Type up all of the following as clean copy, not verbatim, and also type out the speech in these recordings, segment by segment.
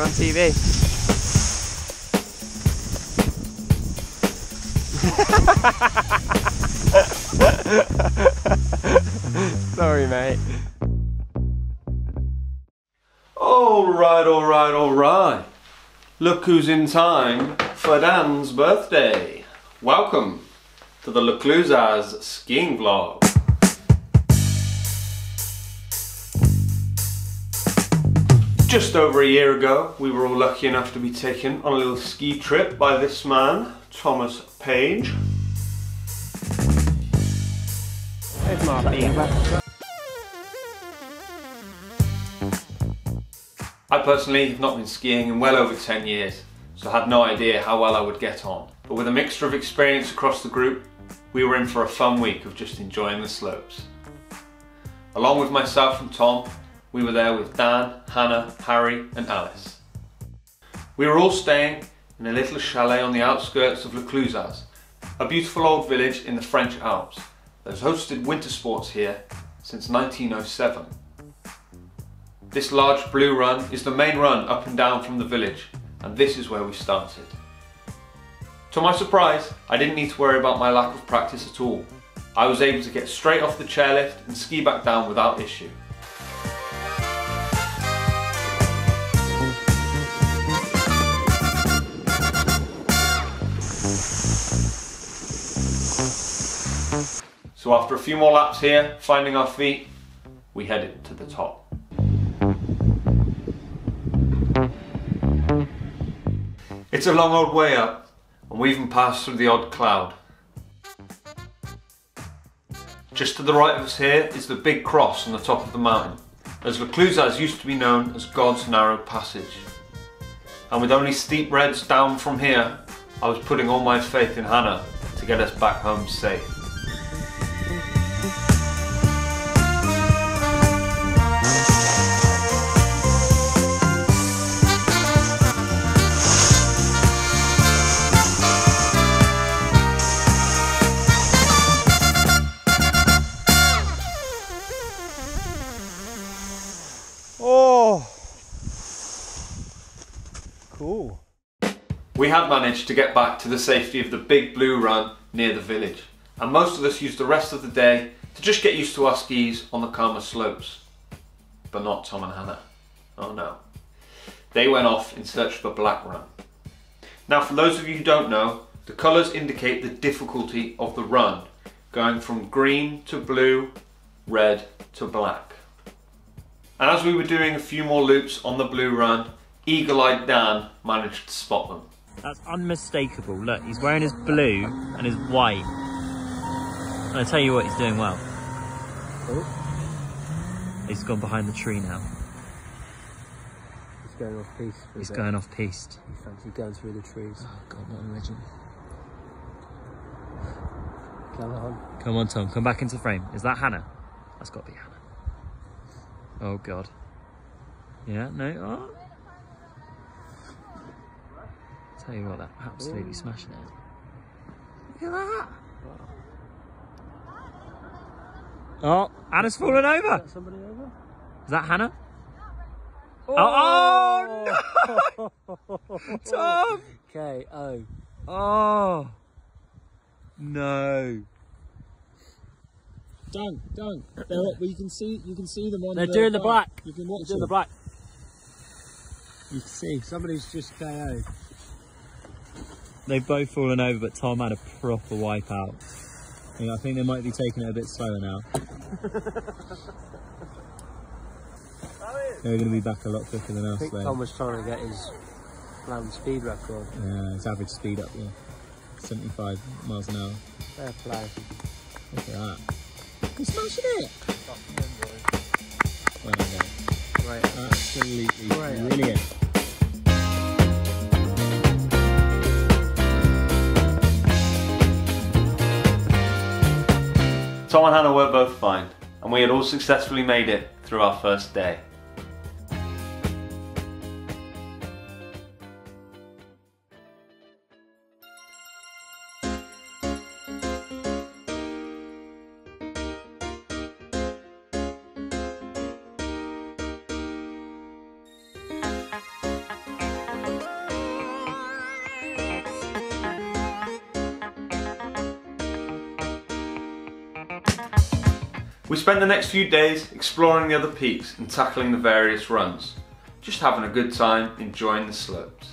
you're on TV. Sorry, mate. Alright. Look who's in time for Dan's birthday. Welcome to the Clusaz Skiing vlog. Just over a year ago, we were all lucky enough to be taken on a little ski trip by this man, Thomas Page. There's my beaver. I personally have not been skiing in well over 10 years, so I had no idea how well I would get on. But with a mixture of experience across the group, we were in for a fun week of just enjoying the slopes. Along with myself and Tom, we were there with Dan, Hannah, Harry and Alice. We were all staying in a little chalet on the outskirts of Clusaz, a beautiful old village in the French Alps that has hosted winter sports here since 1907. This large blue run is the main run up and down from the village, and this is where we started. To my surprise, I didn't need to worry about my lack of practice at all. I was able to get straight off the chairlift and ski back down without issue. So after a few more laps here, finding our feet, we headed to the top. It's a long old way up, and we even passed through the odd cloud. Just to the right of us here is the big cross on the top of the mountain, as Clusaz used to be known as God's narrow passage. And with only steep reds down from here, I was putting all my faith in Hannah to get us back home safe. Oh, cool. We had managed to get back to the safety of the big blue run near the village, and most of us used the rest of the day to just get used to our skis on the calmer slopes. But not Tom and Hannah. Oh no. They went off in search of a black run. Now for those of you who don't know, the colours indicate the difficulty of the run, going from green to blue, red to black. And as we were doing a few more loops on the blue run, eagle-eyed Dan managed to spot them. That's unmistakable. Look, he's wearing his blue and his white. And I tell you what, he's doing well. Oh. He's gone behind the tree now. He's going off piste. He's going off piste. He fancy going through the trees. Oh God, what a legend. Come on. Come on, Tom, come back into frame. Is that Hannah? That's got to be Hannah. Oh God. Yeah, no, oh. Tell you what, that absolutely smashing it. Look at that. Oh, Hannah's fallen over. Is that somebody over? Is that Hannah? Oh, no! Tom! K.O. Oh, no. Dunk. Well, you can see them on. They're doing the black. You can watch They're doing the black. You can see somebody's just KO'd. They've both fallen over, but Tom had a proper wipeout. I think they might be taking it a bit slower now. They're going to be back a lot quicker than us. I think though. Tom was trying to get his land speed record. Yeah, his average speed up, yeah. 75 miles an hour. Fair play. Look at that. He's smashing it! Well done, guys. Right. Absolutely Right. brilliant. Tom and Hannah were both fine, and we had all successfully made it through our first day. We spent the next few days exploring the other peaks and tackling the various runs. Just having a good time, enjoying the slopes.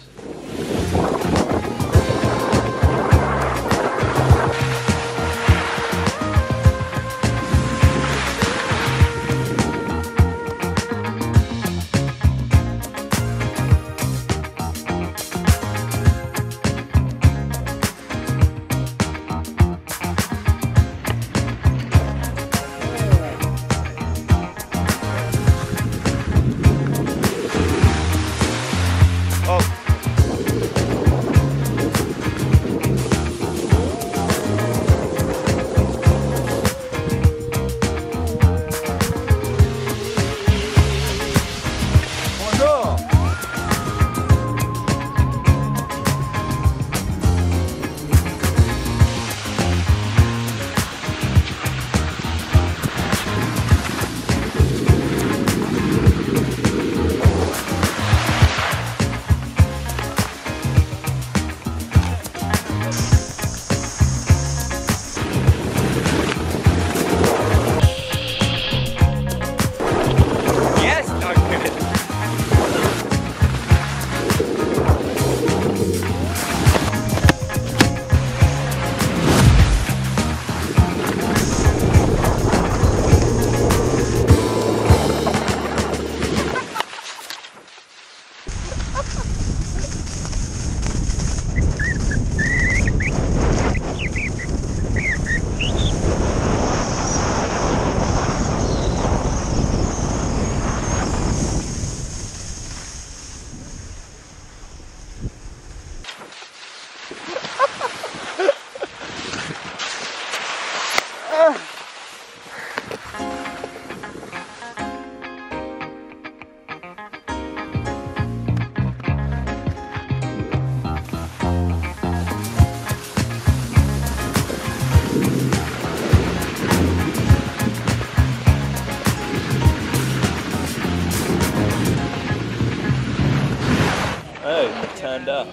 Turned up.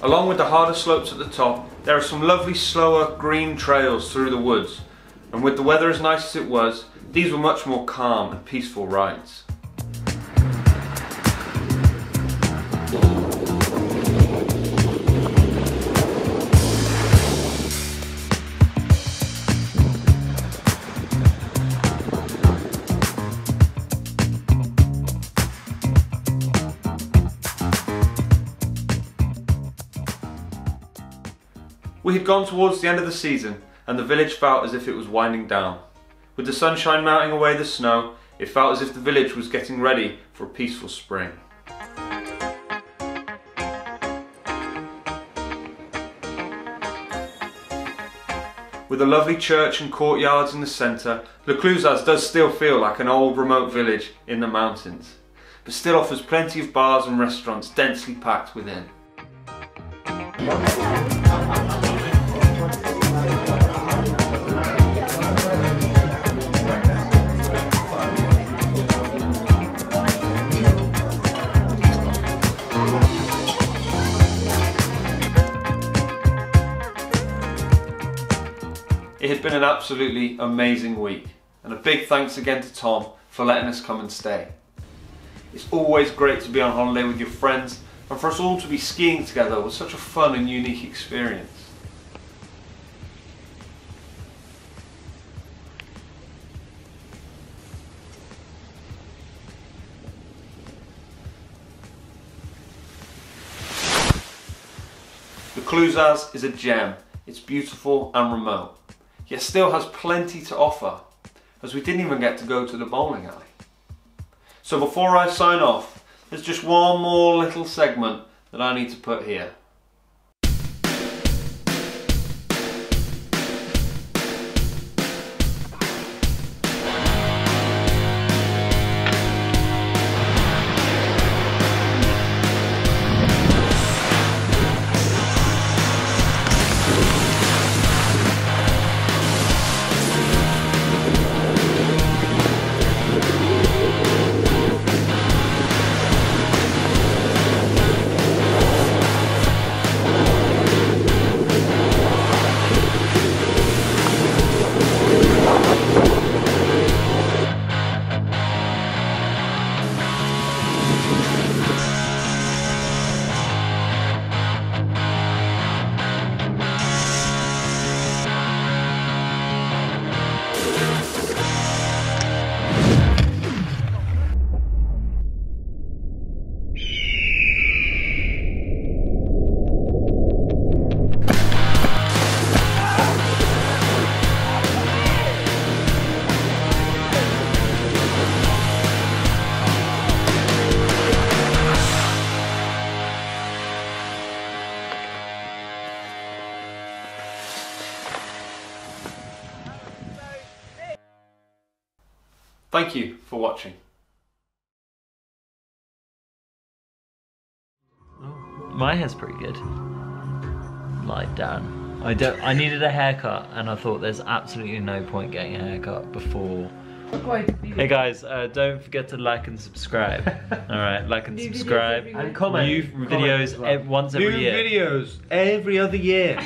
Along with the harder slopes at the top, there are some lovely slower green trails through the woods, and with the weather as nice as it was, these were much more calm and peaceful rides. We had gone towards the end of the season and the village felt as if it was winding down. With the sunshine melting away the snow, it felt as if the village was getting ready for a peaceful spring. With a lovely church and courtyards in the centre, Clusaz does still feel like an old remote village in the mountains, but still offers plenty of bars and restaurants densely packed within. It had been an absolutely amazing week, and a big thanks again to Tom for letting us come and stay. It's always great to be on holiday with your friends, and for us all to be skiing together was such a fun and unique experience. The Clusaz is a gem. It's beautiful and remote, yet still has plenty to offer, as we didn't even get to go to the bowling alley. So before I sign off, there's just one more little segment that I need to put here. Thank you for watching. My hair's pretty good. Lie down. I needed a haircut, and I thought there's absolutely no point getting a haircut before. Hey guys, don't forget to like and subscribe. Alright, like and subscribe. And comment. New videos once every year. New videos every other year.